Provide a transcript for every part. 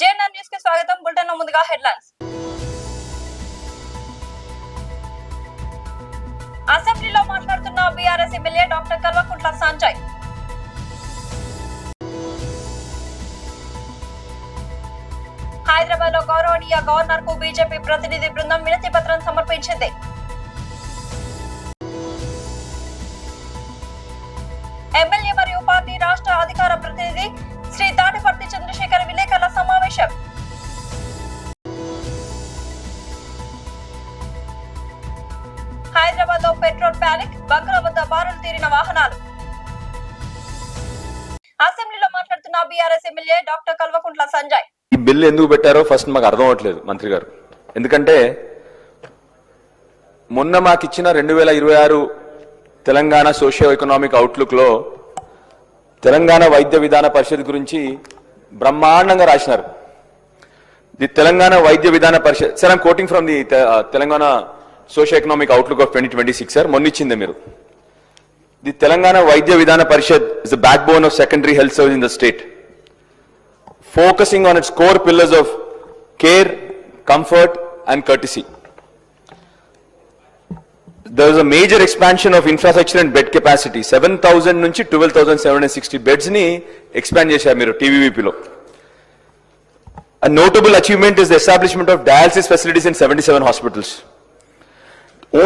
JNN news కి స్వాగతం. Bulletin లో ముందుగా హెడ్లైన్స్. అసెంబ్లీలో మాట్లాడుతున్న BRS MLA doctor Kalvakuntla Sanjay. Hyderabad లో గౌరవనీయ గవర్నర్ కు బీజేపీ ప్రతినిధి బృందం వినతి పత్రం సమర్పించింది. ఎమ్మెల్యే మరియు పార్టీ రాష్ట్ర అధికార ప్రతినిధి శ్రీ తాటిపర్తి చంద్రశేఖర్ విలేకరుల సమావేశం. హైదరాబాద్ లో పెట్రోల్ ప్యానిక్, బంకుల వద్ద బారులు తీరిన వాహనాలు. అసెంబ్లీలో మాట్లాడుతున్న BRS MLA doctor Kalvakuntla Sanjay. ఈ బిల్లు ఎందుకు పెట్టారో ఫస్ట్ మాకు అర్థం అవట్లేదు మంత్రి గారు. ఎందుకంటే మొన్న మాకు ఇచ్చిన 2026 తెలంగాణ సోషియో ఎకనామిక్ అవుట్లుక్ లో తెలంగాణ వైద్య విధాన పరిషత్ గురించి బ్రహ్మాండంగా రాసినారు. The Telangana Vaidya Vidhana Parishad, sir I'm quoting from the Telangana socio economic outlook of 2026 sir, మొన్న ఇచ్చింది మీరు. The Telangana Vaidya Vidhana Parishad is the backbone of secondary health service in the state, focusing on its core pillars of care, comfort and courtesy. There is a major expansion of infrastructure and bed capacity. 7,000 నుంచి 12,760 beds ni expand చేశారు మీరు TVVP లో. A notable achievement is the establishment of dialysis facilities in 77 hospitals.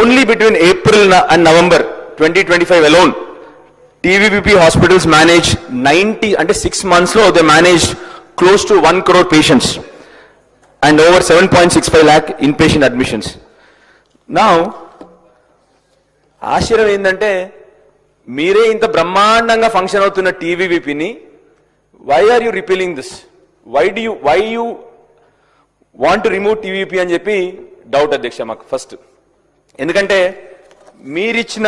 Only between April and November 2025 alone, TVVP hospitals managed 90 అంటే 6 months లో they managed close to 1 crore patients and over 7.65 lakh inpatient admissions. Now, ఆశ్చర్యం ఏంటంటే మీరే ఇంత బ్రహ్మాండంగా function అవుతున్న టీవీవీపీని why are you repealing this, why you want to remove TVP అని చెప్పి డౌట్ అధ్యక్ష మాకు ఫస్ట్. ఎందుకంటే మీరిచ్చిన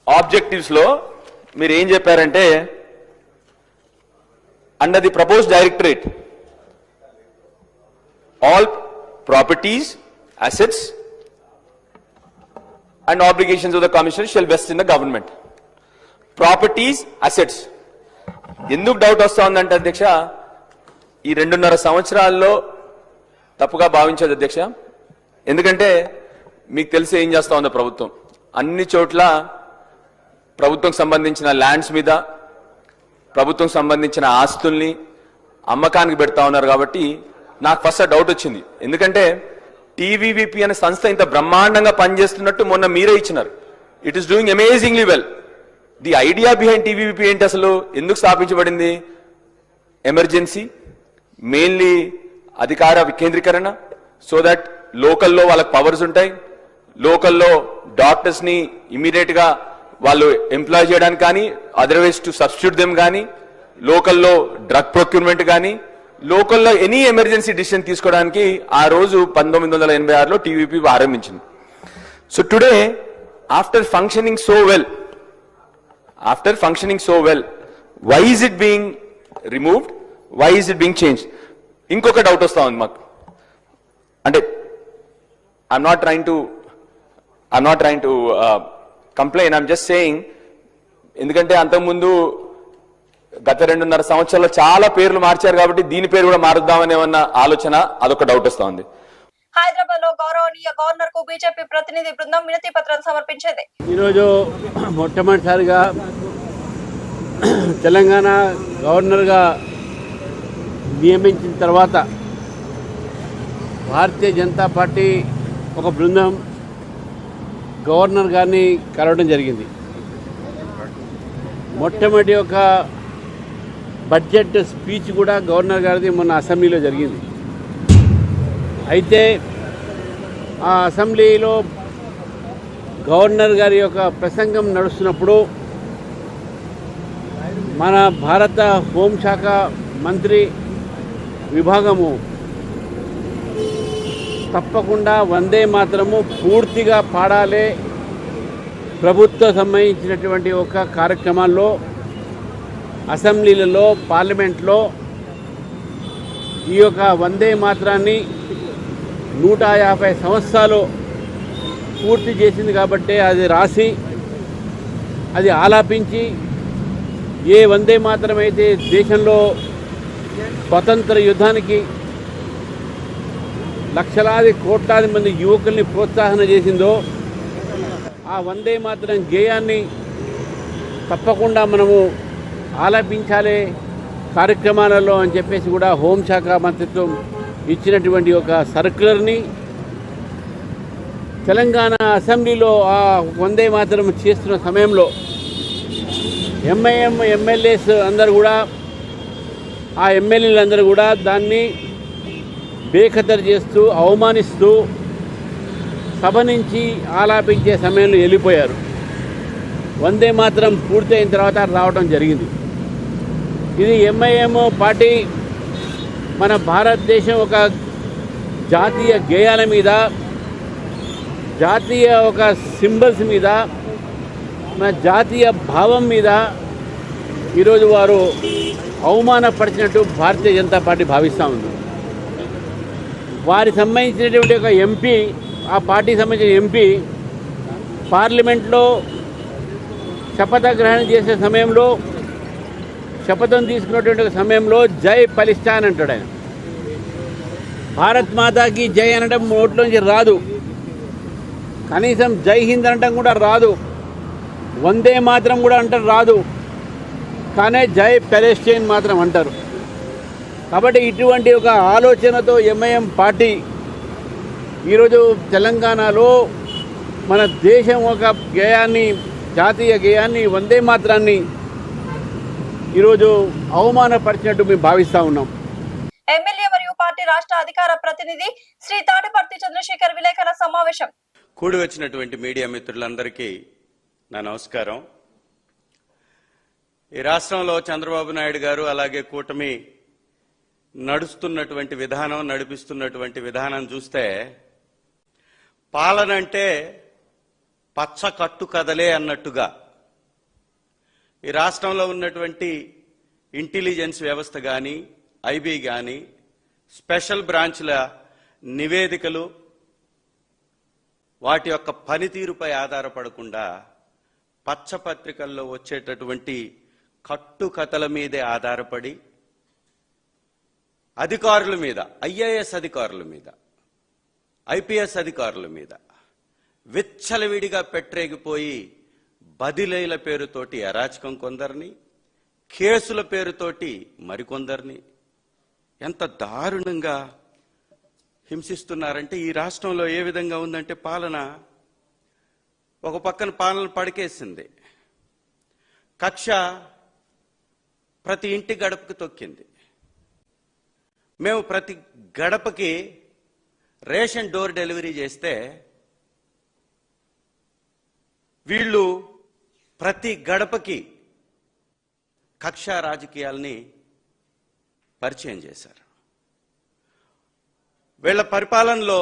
ఆబ్జెక్టివ్స్ లో మీరు ఏం చెప్పారంటే, under the proposed directorate, all properties, assets and obligations of the commissioner shall vest in the government. Properties, assets. ఎందుకు డౌట్ వస్తా ఉందంటే అధ్యక్ష, ఈ 2.5 సంవత్సరాల్లో తప్పుగా భావించదు అధ్యక్ష. ఎందుకంటే మీకు తెలిసి ఏం చేస్తా ఉందో ప్రభుత్వం, అన్ని చోట్ల ప్రభుత్వం సంబంధించిన ల్యాండ్స్ మీద, ప్రభుత్వం సంబంధించిన ఆస్తుల్ని అమ్మకానికి పెడతా ఉన్నారు. కాబట్టి నాకు ఫస్ట్ డౌట్ వచ్చింది. ఎందుకంటే టీవీవీపీ అనే సంస్థ ఇంత బ్రహ్మాండంగా పనిచేస్తున్నట్టు మొన్న మీరే ఇచ్చినారు. It is doing amazingly well. The idea behind TVVP ఏంటి, అసలు ఎందుకు స్థాపించబడింది? ఎమర్జెన్సీ, మెయిన్లీ అధికార వికేంద్రీకరణ, సో దట్ లోకల్లో వాళ్ళకి పవర్స్ ఉంటాయి, లోకల్లో డాక్టర్స్ ని ఇమీడియట్ గా వాళ్ళు ఎంప్లాయ్ చేయడానికి కానీ, అదర్వైజ్ టు సబ్స్టిట్యూట్ దెమ్ కానీ, లోకల్లో డ్రగ్ ప్రొక్యూర్మెంట్ కానీ, లోకల్లో ఎనీ ఎమర్జెన్సీ డిసిషన్ తీసుకోవడానికి ఆ రోజు 1986లో టీవీపీ ఆరంభించింది. So today after functioning so well, why is it being removed, why is it being change? ఇంకొక డౌట్ వస్తా ఉంది మాకు. అంటే I'm not trying to complain, I'm just saying. ఎందుకంటే అంతకుముందు గత 2.5 సంవత్సరాల్లో చాలా పేర్లు మార్చారు కాబట్టి దీని పేరు కూడా మారుద్దామని ఏమన్నా ఆలోచన, అదొక డౌట్ వస్తా ఉంది. హైదరాబాద్ లో గౌరవనీయ గవర్నర్ కు బీజేపీ ప్రతినిధి బృందం వినతి పత్రం సమర్పించింది. ఈరోజు మొట్టమొదటిసారిగా తెలంగాణ గవర్నర్గా నియమించిన తర్వాత భారతీయ జనతా పార్టీ ఒక బృందం గవర్నర్ గారిని కలవడం జరిగింది. మొట్టమొదటి ఒక బడ్జెట్ స్పీచ్ కూడా గవర్నర్ గారిది మొన్న అసెంబ్లీలో జరిగింది. అయితే ఆ అసెంబ్లీలో గవర్నర్ గారి యొక్క ప్రసంగం నడుస్తున్నప్పుడు మన భారత హోంశాఖ మంత్రి విభాగము తప్పకుండా వందే మాతరము పూర్తిగా పాడాలి, ప్రభుత్వం సంబంధించినటువంటి ఒక కార్యక్రమాల్లో, అసెంబ్లీలలో, పార్లమెంట్లో ఈ యొక్క వందే మాతరాన్ని 150 సంవత్సరాలు పూర్తి చేసింది కాబట్టి అది రాసి, అది ఆలాపించి, ఏ వందే మాతరం అయితే దేశంలో స్వతంత్ర యుద్ధానికి లక్షలాది కోట్లాది మంది యువకుల్ని ప్రోత్సాహన చేసిందో ఆ వందే మాతరం గేయాన్ని తప్పకుండా మనము ఆలపించాలే కార్యక్రమాలలో అని చెప్పేసి కూడా హోంశాఖ మంత్రిత్వం ఇచ్చినటువంటి ఒక సర్క్యులర్ని తెలంగాణ అసెంబ్లీలో ఆ వందే మాతరం చేస్తున్న సమయంలో ఎంఐఎం ఎమ్మెల్యేస్ అందరూ కూడా ఆ ఎమ్మెల్యేలందరూ కూడా దాన్ని బేఖతరు చేస్తూ అవమానిస్తూ సభ నుంచి ఆలాపించే సమయంలో వెళ్ళిపోయారు. వందే మాత్రం పూర్తయిన తర్వాత రావడం జరిగింది. ఇది ఎంఐఎం పార్టీ మన భారతదేశం ఒక జాతీయ గేయాల మీద, జాతీయ ఒక సింబల్స్ మీద, మన జాతీయ భావం మీద ఈరోజు వారు అవమానపరిచినట్టు భారతీయ జనతా పార్టీ భావిస్తూ ఉంది. వారికి సంబంధించినటువంటి ఒక ఎంపీ, ఆ పార్టీకి సంబంధించిన ఎంపీ పార్లమెంట్లో శపథ గ్రహణం చేసే సమయంలో, శపథం తీసుకున్నటువంటి ఒక సమయంలో జై పలిస్తాన్ అంటాడు ఆయన. భారత్ మాతాకి జై అనడం నోట్లోంచి రాదు, కనీసం జై హింద్ అనడం కూడా రాదు, వందే మాత్రం కూడా అంటారు రాదు, కానీ జై పాలెస్టైన్ మాత్రం అంటారు. కాబట్టి ఇటువంటి ఒక ఆలోచనతో ఎంఐఎం పార్టీ ఈరోజు తెలంగాణలో మన దేశం ఒక గేయాన్ని, జాతీయ గేయాన్ని, వందే మాత్రాన్ని ఈరోజు అవమానపరిచినట్టు మేము భావిస్తూ ఉన్నాం. ఎమ్మెల్యే మరియు పార్టీ రాష్ట్ర అధికార ప్రతినిధి శ్రీ తాటిపర్తి చంద్రశేఖర్ విలేకరుల సమావేశం. కూడి వచ్చినటువంటి మీడియా మిత్రులందరికీ నా నమస్కారం. ఈ రాష్ట్రంలో చంద్రబాబు నాయుడు గారు అలాగే కూటమి నడుస్తున్నటువంటి విధానం, నడిపిస్తున్నటువంటి విధానం చూస్తే పాలన అంటే పచ్చ కట్టు కదలే అన్నట్టుగా ఈ రాష్ట్రంలో ఉన్నటువంటి ఇంటెలిజెన్స్ వ్యవస్థ కానీ, ఐబీ కానీ, స్పెషల్ బ్రాంచ్ల నివేదికలు వాటి యొక్క పనితీరుపై ఆధారపడకుండా పచ్చపత్రికల్లో వచ్చేటటువంటి కట్టుకథల మీదే ఆధారపడి అధికారుల మీద, ఐఏఎస్ అధికారుల మీద, ఐపీఎస్ అధికారుల మీద విచ్చలవిడిగా పెట్టరేగిపోయి బదిలీల పేరుతోటి అరాచకం కొందరిని, కేసుల పేరుతోటి మరికొందరిని ఎంత దారుణంగా హింసిస్తున్నారంటే, ఈ రాష్ట్రంలో ఏ విధంగా ఉందంటే పాలన ఒక పక్కన పాలన పడకేసింది, కక్ష ప్రతి ఇంటి గడపకి తొక్కింది. మేము ప్రతి గడపకి రేషన్ డోర్ డెలివరీ చేస్తే వీళ్ళు ప్రతి గడపకి కక్షా రాజకీయాల్ని పరిచయం చేశారు. వీళ్ళ పరిపాలనలో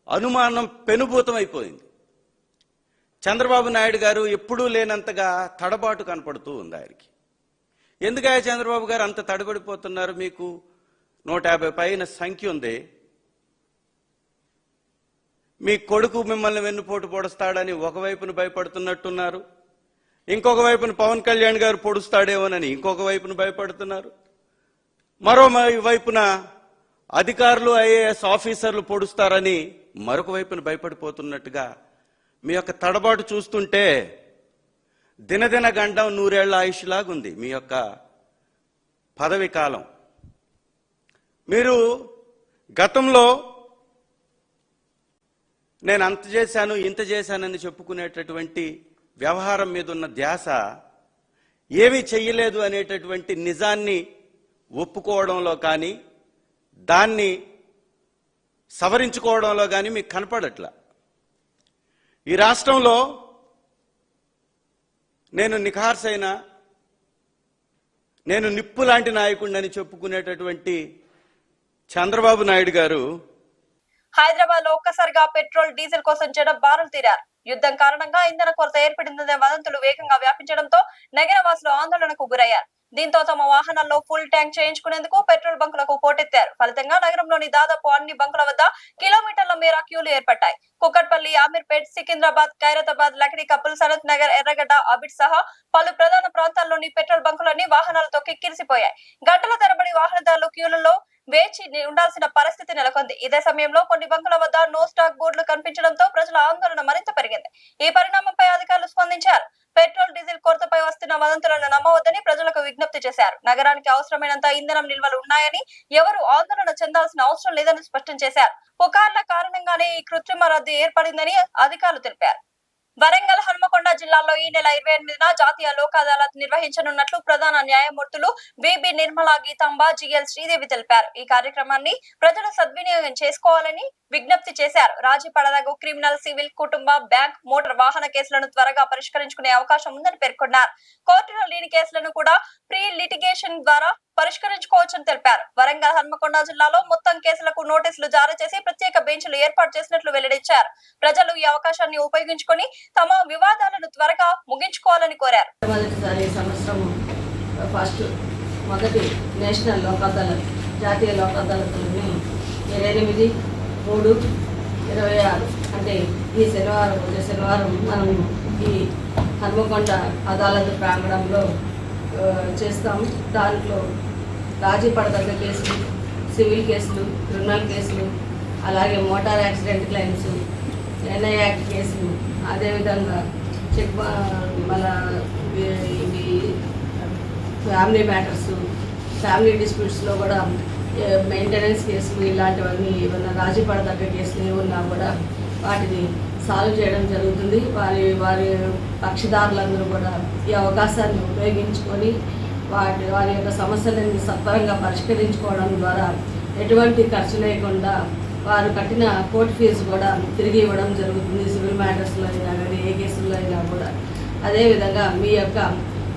అనుమానం పెనుభూతమైపోయింది. చంద్రబాబు నాయుడు గారు ఎప్పుడూ లేనంతగా తడబాటు కనపడుతూ ఉంది ఆయనకి. ఎందుకయ్యా చంద్రబాబు గారు అంత తడబడిపోతున్నారు? మీకు 150 పైన సంఖ్య ఉంది. మీ కొడుకు మిమ్మల్ని వెన్నుపోటు పొడుస్తాడని ఒకవైపున భయపడుతున్నట్టున్నారు, ఇంకొక వైపున పవన్ కళ్యాణ్ గారు పొడుస్తాడేమోనని ఇంకొక వైపున భయపడుతున్నారు, మరో వైపున అధికారులు, ఐఏఎస్ ఆఫీసర్లు పొడుస్తారని మరొక వైపున భయపడిపోతున్నట్టుగా మీ యొక్క తడబాటు చూస్తుంటే దినదిన గండం 100 ఏళ్ల ఆయుష్లాగుంది మీ యొక్క పదవి కాలం. మీరు గతంలో నేను అంత చేశాను, ఇంత చేశానని చెప్పుకునేటటువంటి వ్యవహారం మీద ఉన్న ధ్యాస ఏమీ చెయ్యలేదు అనేటటువంటి నిజాన్ని ఒప్పుకోవడంలో కానీ, దాన్ని సవరించుకోవడంలో కానీ మీకు కనపడట్లా. ఈ రాష్ట్రంలో నేను నిఖార్సైన, నేను నిప్పు లాంటి నాయకుడిని చెప్పుకునేటటువంటి చంద్రబాబు నాయుడు గారు హైదరాబాద్ లో ఒక్కసారిగా పెట్రోల్, డీజిల్ కోసం జనం బారులు తీరారు. యుద్ధం కారణంగా ఇంధన కొరత ఏర్పడిందనే వదంతులు వేగంగా వ్యాపించడంతో నగరవాసులు ఆందోళనకు గురయ్యారు. దీంతో తమ వాహనాల్లో ఫుల్ ట్యాంక్ చేయించుకునేందుకు పెట్రోల్ బంకులకు పోటెత్తారు. ఫలితంగా నగరంలోని దాదాపు అన్ని బంకుల వద్ద కిలోమీటర్ల మేర క్యూలు ఏర్పడ్డాయి. కుక్కట్పల్లి, ఆమీర్పేట్, సికింద్రాబాద్, ఖైరతాబాద్, లక్డీ కపుల్, సనత్ నగర్, ఎర్రగడ్డ, అబిడ్ సహా పలు ప్రధాన ప్రాంతాల్లోని పెట్రోల్ బంకులన్నీ వాహనాలతో కిక్కిరిసిపోయాయి. గంటల తరబడి వాహనదారులు క్యూలలో వేచి ఉండాల్సిన పరిస్థితి నెలకొంది. ఇదే సమయంలో కొన్ని బంకుల వద్ద నో స్టాక్ బోర్డులు కనిపించడంతో ప్రజల ఆందోళన మరింత పెరిగింది. ఈ పరిణామంపై అధికారులు స్పందించారు. పెట్రోల్, డీజిల్ కొరతపై వస్తున్న వదంతులను నమ్మవద్దని ప్రజలకు విజ్ఞప్తి చేశారు. నగరానికి అవసరమైనంత ఇంధనం నిల్వలు ఉన్నాయని, ఎవరు ఆందోళన చెందాల్సిన అవసరం లేదని స్పష్టం చేశారు. పుకార్ల కారణంగానే ఈ కృత్రిమ రద్దు ఏర్పడిందని అధికారులు తెలిపారు. వరంగల్, హన్మకొండ జిల్లాల్లో ఈ నెల 28న జాతీయ లోక్ అదాలత్ నిర్వహించనున్నట్లు ప్రధాన న్యాయమూర్తులు బిబి నిర్మలా, గీతాంబ, జిఎల్ శ్రీదేవి తెలిపారు. ఈ కార్యక్రమాన్ని ప్రజలు సద్వినియోగం చేసుకోవాలని విజ్ఞప్తి చేశారు. రాజీ పడదగు క్రిమినల్, సివిల్, కుటుంబ, బ్యాంక్, మోటార్ వాహన కేసులను త్వరగా పరిష్కరించుకునే అవకాశం ఉందని పేర్కొన్నారు. కోర్టులో లేని కేసులను కూడా ప్రీ లిటిగేషన్ ద్వారా పరిష్కరించుకోవచ్చని తెలిపారు. వరంగల్, హన్మకొండ జిల్లాలో మొత్తం కేసులకు నోటీసులు జారీ చేసి ప్రత్యేక బెంచ్లు ఏర్పాటు చేసినట్లు వెల్లడించారు. ప్రజలు ఈ అవకాశాన్ని ఉపయోగించుకొని తమ వివాదాలను త్వరగా ముగించుకోవాలని కోరారు. మొదటి నేషనల్ లోక్ అదాలత్, జాతీయ లోక్ అదాలత్ని 28, 3, 26 అంటే ఈ శనివారం మనం ఈ హన్మకొండ అదాలత్ ప్రాంగణంలో చేస్తాము. దాంట్లో రాజీ పడదగ్గ కేసులు, సివిల్ కేసులు, క్రిమినల్ కేసులు, అలాగే motor accident claims, NI act కేసులు, అదేవిధంగా మన ఫ్యామిలీ మ్యాటర్స్, ఫ్యామిలీ డిస్ప్యూట్స్లో కూడా మెయింటెనెన్స్ కేసులు, ఇలాంటివన్నీ ఏమైనా రాజీ పడదగ్గ కేసులు ఏమన్నా కూడా వాటిని సాల్వ్ చేయడం జరుగుతుంది. వారి పక్షదారులందరూ కూడా ఈ అవకాశాన్ని ఉపయోగించుకొని వారి యొక్క సమస్యలను సత్వరంగా పరిష్కరించుకోవడం ద్వారా ఎటువంటి ఖర్చు లేకుండా వారు కట్టిన కోర్టు ఫీజు కూడా తిరిగి ఇవ్వడం జరుగుతుంది. సివిల్ మ్యాటర్స్లో అయినా కానీ ఏ కేసుల్లో అయినా కూడా. అదేవిధంగా మీ యొక్క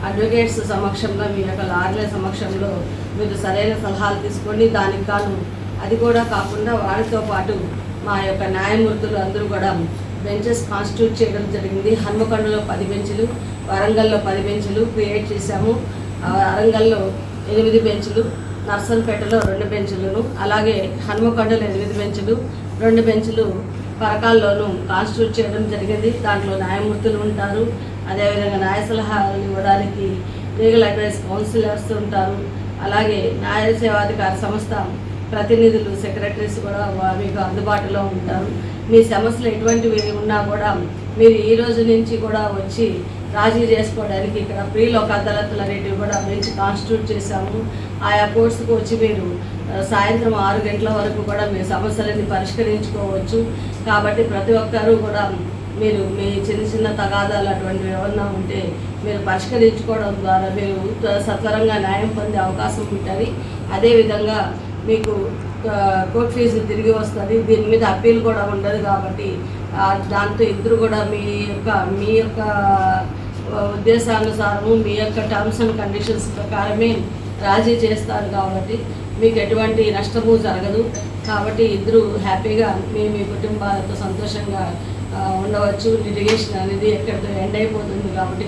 అడ్వకేట్స్ సమక్షంలో, మీ యొక్క లాయర్ల సమక్షంలో మీరు సరైన సలహాలు తీసుకొని దానికి కాను అది కూడా కాకుండా వారితో పాటు మా యొక్క న్యాయమూర్తులు అందరూ కూడా బెంచెస్ కాన్స్టిట్యూట్ చేయడం జరిగింది. హన్మకొండలో 10 బెంచులు, వరంగల్లో 10 బెంచులు క్రియేట్ చేశాము. వరంగల్లో 8 బెంచులు, నర్సంపేటలో 2 బెంచులను, అలాగే హన్మకొండలో 8 బెంచులు, 2 బెంచులు పరకాల్లోనూ కాన్స్టిట్యూట్ చేయడం జరిగింది. దాంట్లో న్యాయమూర్తులు ఉంటారు. అదేవిధంగా న్యాయ సలహాలు ఇవ్వడానికి లీగల్ అడ్వైస్ కౌన్సిలర్స్ ఉంటారు. అలాగే న్యాయ సేవాధికార సంస్థ ప్రతినిధులు, సెక్రటరీస్ కూడా మీకు అందుబాటులో ఉంటారు. మీ సమస్యలు ఎటువంటివి ఉన్నా కూడా మీరు ఈ రోజు నుంచి కూడా వచ్చి రాజీ చేసుకోవడానికి ఇక్కడ ప్రీ లోక్ అదాలత్లు అనేటివి కూడా బెంచ్ కాన్స్టిట్యూట్ చేశాము. ఆయా కోర్సుకు వచ్చి మీరు సాయంత్రం 6 గంటల వరకు కూడా మీ సమస్యలని పరిష్కరించుకోవచ్చు. కాబట్టి ప్రతి ఒక్కరూ కూడా మీరు మీ చిన్న తగాదాలు అటువంటివి ఏమన్నా ఉంటే మీరు పరిష్కరించుకోవడం ద్వారా మీరు సత్వరంగా న్యాయం పొందే అవకాశం ఉంటుంది. అదేవిధంగా మీకు కోర్ట్ ఫీజు తిరిగి వస్తుంది. దీని మీద అప్పీల్ కూడా ఉండదు. కాబట్టి దాంతో ఇద్దరు కూడా మీ యొక్క ఉద్దేశానుసారము, మీ యొక్క టర్మ్స్ అండ్ కండిషన్స్ ప్రకారమే రాజీ చేస్తారు. కాబట్టి మీకు ఎటువంటి నష్టము జరగదు. కాబట్టి ఇద్దరు హ్యాపీగా మీ కుటుంబాలతో సంతోషంగా ఉండవచ్చు. లిటిగేషన్ అనేది ఎక్కడితో ఎండ్ అయిపోతుంది. కాబట్టి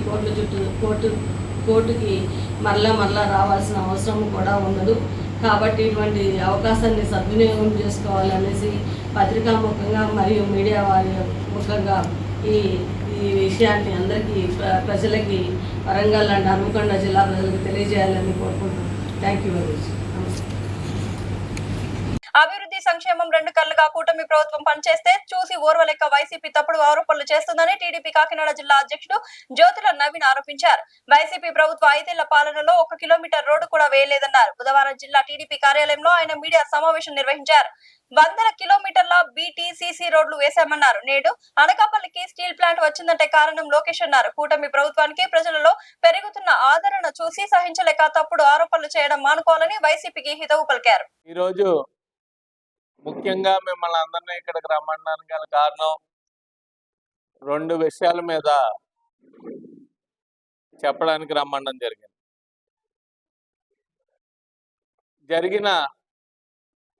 కోర్టుకి మరలా రావాల్సిన అవసరం కూడా ఉండదు. కాబట్టి ఇటువంటి అవకాశాన్ని సద్వినియోగం చేసుకోవాలనేసి పత్రికాముఖంగా మరియు మీడియా వారి ముఖంగా ఈ విషయాన్ని అందరికీ ప్రజలకి, వరంగల్ అండ్ హన్మకొండ జిల్లా ప్రజలకు తెలియజేయాలని కోరుకుంటున్నాను. Thank you very much. అభివృద్ధి, సంక్షేమం 2 కళ్లుగా కూటమి ప్రభుత్వం పనిచేస్తే చూసి ఓర్వలేక వైసీపీ తప్పుడు ఆరోపణలు చేస్తుందని టీడీపీ కాకినాడ జిల్లా అధ్యక్షుడు జ్యోతుల నవీన్ ఆరోపించారు. వైసీపీ ప్రభుత్వ 5 ఏళ్ల పాలనలో 1 కిలోమీటర్ రోడ్డు కూడా వేయలేదన్నారు. బుధవారం జిల్లా టీడీపీ కార్యాలయంలో ఆయన మీడియా సమావేశం నిర్వహించారు. 100 కిలోమీటర్ల బీటీసీసీ రోడ్లు వేశామన్నారు. నేడు అనకాపల్లికి స్టీల్ ప్లాంట్ వచ్చిందంటే కారణం లోకేష్ అన్నారు. కూటమి ప్రభుత్వానికి ప్రజలలో పెరుగుతున్న ఆదరణ చూసి సహించలేక తప్పుడు ఆరోపణలు చేయడం మానుకోవాలని వైసీపీకి హితవు పలికారు. ఈరోజు ముఖ్యంగా మిమ్మల్ని అందరినీ ఇక్కడికి రమ్మడానికి గల కారణం 2 విషయాల మీద చెప్పడానికి రమ్మడం జరిగింది. జరిగిన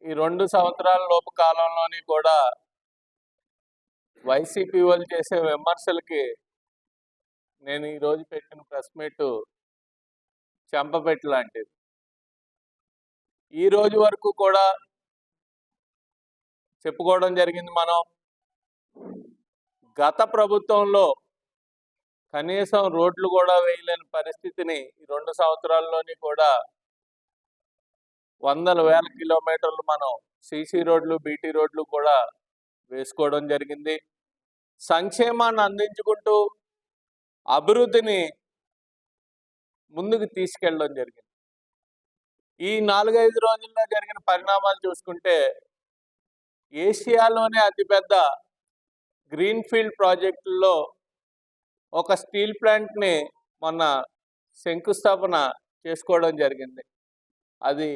ఈ 2 సంవత్సరాల లోపు కాలంలోని కూడా వైసీపీ వాళ్ళు చేసే విమర్శలకి నేను ఈరోజు పెట్టిన ప్రెస్ మీట్ చెంపపెట్టు లాంటిది. ఈ రోజు వరకు కూడా చెప్పుకోవడం జరిగింది మనం. గత ప్రభుత్వంలో కనీసం రోడ్లు కూడా వేయలేని పరిస్థితిని ఈ 2 సంవత్సరాల్లోని కూడా వందల వేల కిలోమీటర్లు మనం సీసీ రోడ్లు, బీటీ రోడ్లు కూడా వేసుకోవడం జరిగింది. సంక్షేమాన్ని అందించుకుంటూ అభివృద్ధిని ముందుకు తీసుకెళ్ళడం జరిగింది. ఈ 4-5 రోజుల్లో జరిగిన పరిణామాలు చూసుకుంటే ఏషియాలోనే అతిపెద్ద గ్రీన్ఫీల్డ్ ప్రాజెక్టుల్లో ఒక స్టీల్ ప్లాంట్ని మొన్న శంకుస్థాపన చేసుకోవడం జరిగింది. అది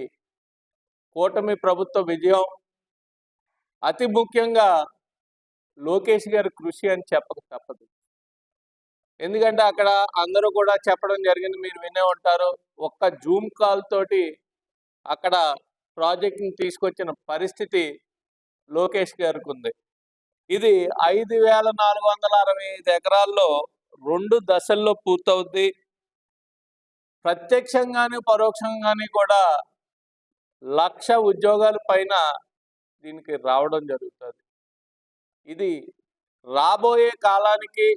కూటమి ప్రభుత్వ విజయం. అతి ముఖ్యంగా లోకేష్ గారి కృషి అని చెప్పక తప్పదు. ఎందుకంటే అక్కడ అందరూ కూడా చెప్పడం జరిగింది, మీరు వినే ఉంటారు. ఒక్క జూమ్ కాల్ తోటి అక్కడ ప్రాజెక్ట్ని తీసుకొచ్చిన పరిస్థితి లోకేష్ గారికి ఉంది. ఇది 5,465 ఎకరాల్లో 2 దశల్లో పూర్తవుద్ది. ప్రత్యక్షంగానే పరోక్షంగానే కూడా 1,00,000 ఉద్యోగాల పైన దీనికి రావడం జరుగుతుంది. ఇది రాబోయే కాలానికి,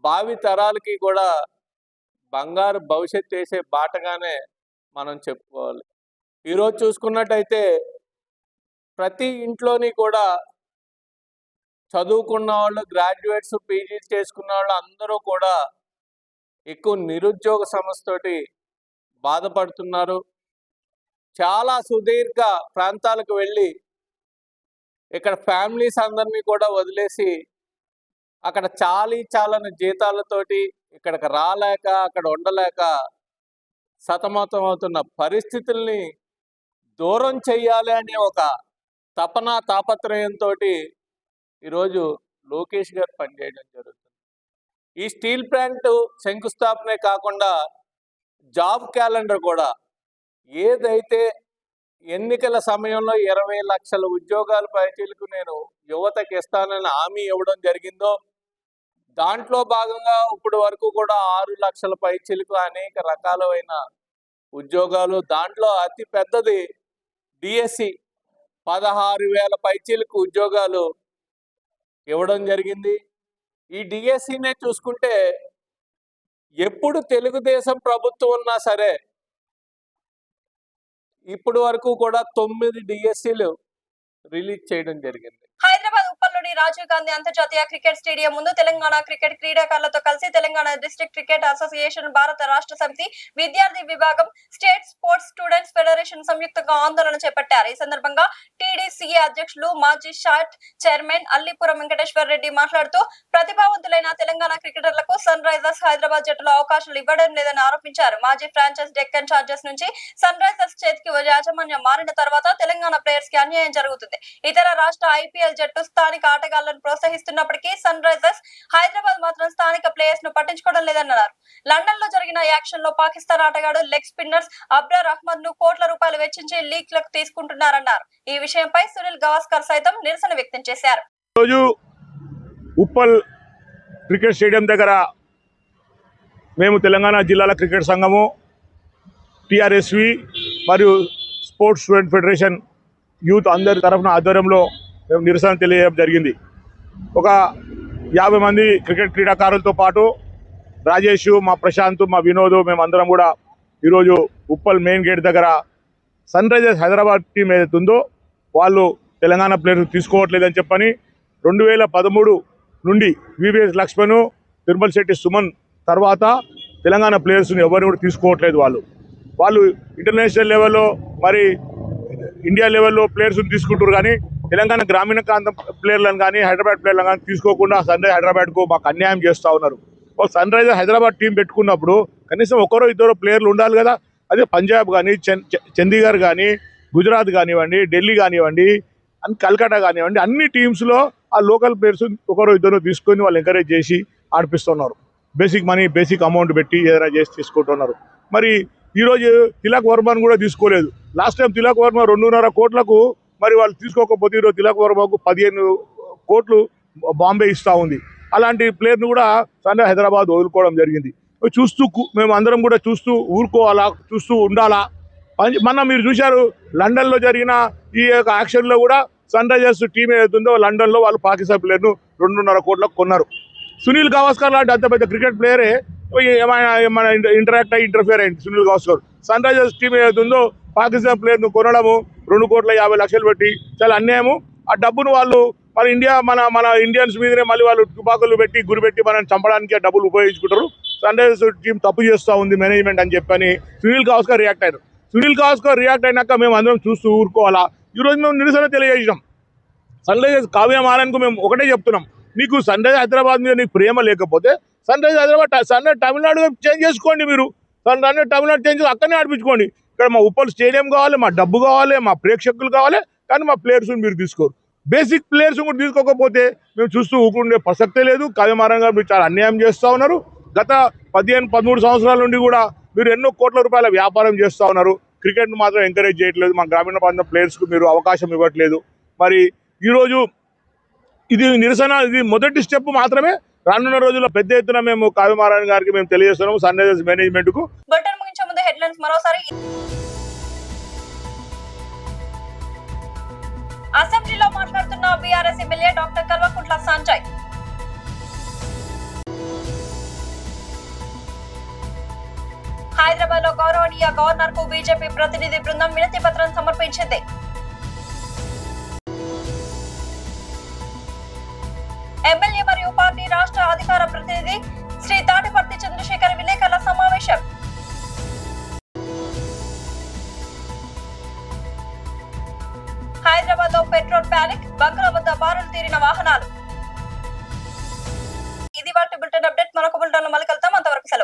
భావి తరాలకి కూడా బంగారు భవిష్యత్తు వేసే బాటగానే మనం చెప్పుకోవాలి. ఈరోజు చూసుకున్నట్టయితే ప్రతి ఇంట్లోని కూడా చదువుకున్న వాళ్ళు, గ్రాడ్యుయేట్స్, పీజీ చేసుకున్న వాళ్ళు అందరూ కూడా ఎక్కువ నిరుద్యోగ సమస్యతోటి బాధపడుతున్నారు. చాలా సుదీర్ఘ ప్రాంతాలకు వెళ్ళి ఇక్కడ ఫ్యామిలీస్ అందరినీ కూడా వదిలేసి అక్కడ చాలని జీతాలతోటి ఇక్కడికి రాలేక, అక్కడ ఉండలేక సతమతం అవుతున్న పరిస్థితుల్ని దూరం చెయ్యాలి అనే ఒక తాపత్రయంతో ఈరోజు లోకేష్ గారు పనిచేయడం జరుగుతుంది. ఈ స్టీల్ ప్లాంట్ శంకుస్థాపనే కాకుండా జాబ్ క్యాలెండర్ కూడా ఏదైతే ఎన్నికల సమయంలో 20 లక్షల ఉద్యోగాల పైచీలకు నేను యువతకి ఇస్తానని హామీ ఇవ్వడం జరిగిందో, దాంట్లో భాగంగా ఇప్పటి వరకు కూడా 6 లక్షల పైచీలకు అనేక రకాలైన ఉద్యోగాలు. దాంట్లో అతి పెద్దది డిఎస్సి 16,000 పైచీలకు ఉద్యోగాలు ఇవ్వడం జరిగింది. ఈ డిఎస్సినే చూసుకుంటే ఎప్పుడు తెలుగుదేశం ప్రభుత్వం ఉన్నా సరే ఇప్పుడు వరకు కూడా 9 డిఎస్సీలు రిలీజ్ చేయడం జరిగింది. హైదరాబాద్ ఉప్పల్లోని రాజీవ్ గాంధీ అంతర్జాతీయ క్రికెట్ స్టేడియం ముందు తెలంగాణ క్రికెట్ క్రీడాకారులతో కలిసి తెలంగాణ డిస్ట్రిక్ట్ క్రికెట్ అసోసియేషన్, భారత రాష్ట్ర సమితి, విద్యార్థి విభాగం, స్టేట్ స్పోర్ట్స్ స్టూడెంట్స్ ఫెడరేషన్ సంయుక్తంగా ఆందోళన చేపట్టారు. ఈ సందర్భంగా టీడీసీఏ అధ్యక్షులు, మాజీ షాట్ చైర్మన్ అల్లిపురం వెంకటేశ్వర రెడ్డి మాట్లాడుతూ ప్రతిభావంతులైన తెలంగాణ క్రికెటర్లకు సన్ రైజర్స్ హైదరాబాద్ జట్టులో అవకాశాలు ఇవ్వడం లేదని ఆరోపించారు. మాజీ ఫ్రాంచైజ్ డెక్కన్ చార్జర్స్ నుంచి సన్ రైజర్స్ చేతికి యాజమాన్యం మారిన తర్వాత తెలంగాణ ప్లేయర్స్ కి అన్యాయం జరుగుతుంది. ఇతర రాష్ట్ర ఐపీఎల్ జట్టు స్థానిక ఆటగాళ్లను ప్రోత్సహిస్తున్నప్పటికీ సన్ రైజర్స్ హైదరాబాద్ మాత్రం స్థానిక ప్లేయర్స్ ను పట్టించుకోవడం లేదన్నారు. లండన్ లో జరిగిన యాక్షన్ లో పాకిస్తాన్ ఆటగాడు లెగ్ స్పిన్నర్స్ అబ్రార్ అహ్మద్ ను కోట్ల రూపాయలు వెచ్చించి లీగ్ లకు తీసుకుంటున్నారన్నారు. ఈ విషయంపై సునీల్ గవాస్కర్ సైతం నిరసన వ్యక్తం చేశారు. రోజు ఉప్పల్ క్రికెట్ స్టేడియం దగ్గర మేము తెలంగాణ జిల్లాల క్రికెట్ సంఘము, టిఆర్ఎస్వి మరియు స్పోర్ట్స్ స్టూడెంట్ ఫెడరేషన్ యూత్ అందరి తరఫున ఆధ్వర్యంలో మేము నిరసన తెలియజేయడం జరిగింది. ఒక 50 మంది క్రికెట్ క్రీడాకారులతో పాటు రాజేష్, మా ప్రశాంత్, మా వినోద్, మేమందరం కూడా ఈరోజు ఉప్పల్ మెయిన్ గేట్ దగ్గర సన్ రైజర్స్ హైదరాబాద్ టీం ఏదైతే ఉందో వాళ్ళు తెలంగాణ ప్లేయర్స్ తీసుకోవట్లేదని చెప్పని 2013 నుండి వివిఎస్ లక్ష్మణ్, తిరుమల శెట్టి సుమన్ తర్వాత తెలంగాణ ప్లేయర్స్ని ఎవరిని కూడా తీసుకోవట్లేదు. వాళ్ళు ఇంటర్నేషనల్ లెవెల్లో మరి ఇండియా లెవెల్లో ప్లేయర్స్ని తీసుకుంటారు, కానీ తెలంగాణ గ్రామీణ ప్రాంతం ప్లేయర్లను కానీ హైదరాబాద్ ప్లేయర్లను కానీ తీసుకోకుండా సన్ రైజర్ హైదరాబాద్కు మాకు అన్యాయం చేస్తూ ఉన్నారు. ఒక సన్ రైజర్ హైదరాబాద్ టీం పెట్టుకున్నప్పుడు కనీసం 1-2 ప్లేయర్లు ఉండాలి కదా. అదే పంజాబ్ కానీ, చండీగఢ్ కానీ, గుజరాత్ కానివ్వండి, ఢిల్లీ కానివ్వండి, కల్కటా కానివ్వండి, అన్ని టీమ్స్లో ఆ లోకల్ ప్లేయర్స్ 1-2 తీసుకొని వాళ్ళు ఎంకరేజ్ చేసి ఆడిపిస్తున్నారు. బేసిక్ మనీ, బేసిక్ అమౌంట్ పెట్టి ఏదైనా చేసి తీసుకుంటున్నారు. మరి ఈరోజు తిలక్ వర్మను కూడా తీసుకోలేదు. లాస్ట్ టైం తిలక్ వర్మ 2.5 కోట్లకు మరి వాళ్ళు తీసుకోకపోతే ఈరోజు తిలక్ వర్మకు 15 కోట్లు బాంబే ఇస్తూ ఉంది. అలాంటి ప్లేయర్ను కూడా సన్ హైదరాబాద్ వదులుకోవడం జరిగింది. చూస్తూ మేము అందరం కూడా చూస్తూ ఊరుకోవాలా, చూస్తూ ఉండాలా. మొన్న మీరు చూశారు లండన్లో జరిగిన ఈ యొక్క యాక్షన్లో కూడా సన్ రైజర్స్ టీం ఏదైతుందో లండన్లో వాళ్ళు పాకిస్తాన్ ప్లేయర్ను 2.5 కోట్లకు కొన్నారు. సునీల్ గవాస్కర్ లాంటి అంత పెద్ద క్రికెట్ ప్లేయరే మన ఇంటర్ఫియర్ అయింది. Sunil Gavaskar Sunrisers team ఏదైతుందో పాకిస్తాన్ ప్లేయర్ను కొనడము 2,50,00,000 పెట్టి చాలా అన్యాయము. ఆ డబ్బును వాళ్ళు మన ఇండియన్స్ మీదనే మళ్ళీ వాళ్ళు తుపాకులు పెట్టి గురిపెట్టి మనం చంపడానికి ఆ డబ్బులు ఉపయోగించుకుంటారు. సన్ రైజర్స్ టీం తప్పు చేస్తూ ఉంది మేనేజ్మెంట్ అని చెప్పని సునీల్ గవాస్కర్ రియాక్ట్ అయ్యారు. సునీల్ గవాస్కర్ రియాక్ట్ అయినాక మేము అందరం చూస్తూ ఊరుకోవాలా. ఈరోజు మేము నిరసన తెలియజేసినాం. సన్ రైజర్స్ కావ్య మారన్కు మేము ఒకటే చెప్తున్నాం, నీకు సన్ రైజర్స్ హైదరాబాద్ మీద నీకు ప్రేమ లేకపోతే Sunrisers Hyderabad Tamil Nadu change చేసుకోండి. మీరు సన్ రైజర్స్ తమిళనాడు చేంజ్ అక్కడనే ఆడిపించుకోండి. ఇక్కడ మా ఉప్పల్ స్టేడియం కావాలి, మా డబ్బు కావాలి, మా ప్రేక్షకులు కావాలి, కానీ మా ప్లేయర్స్ మీరు తీసుకోరు. బేసిక్ ప్లేయర్స్ కూడా తీసుకోకపోతే మేము చూస్తూ ఊరుకుండే ప్రసక్తే లేదు. కావ్య మారన్ గారు మీరు చాలా అన్యాయం చేస్తూ ఉన్నారు. గత 15-13 సంవత్సరాల నుండి కూడా మీరు ఎన్నో కోట్ల రూపాయల వ్యాపారం చేస్తూ ఉన్నారు. క్రికెట్ను మాత్రం ఎంకరేజ్ చేయట్లేదు. మా గ్రామీణ ప్రాంత ప్లేయర్స్కు మీరు అవకాశం ఇవ్వట్లేదు. మరి ఈరోజు ఇది నిరసన, ఇది మొదటి స్టెప్ మాత్రమే. రానున్న రోజుల్లో పెద్ద ఎత్తున మేము కావ్య మారన్ గారికి మేము తెలియజేస్తున్నాము, సన్ రైజర్స్ మేనేజ్మెంట్ కు. బటన్ ముగించే ముందు హెడ్లైన్స్ మరోసారి. అసెంబ్లీలో మాట్లాడుతున్న BRS MLA doctor Kalvakuntla Sanjay. Hyderabad లో గౌరవనీయ గవర్నర్ కు బీజేపీ ప్రతినిధి బృందం వినతి పత్రం సమర్పించింది. ఎమ్మెల్యే మరియు పార్టీ రాష్ట్ర అధికార ప్రతినిధి శ్రీ తాటిపర్తి చంద్రశేఖర్ విలేకరుల సమావేశం. హైదరాబాద్ లో పెట్రోల్ ప్యానిక్, బంకుల వద్ద బారులు తీరిన వాహనాలు. ఇది వాటి బులెటిన్ అప్డేట్. మరొక బులెటిన్ లో మళ్ళీ కలుద్దాం. అంతవరకు సెలవు.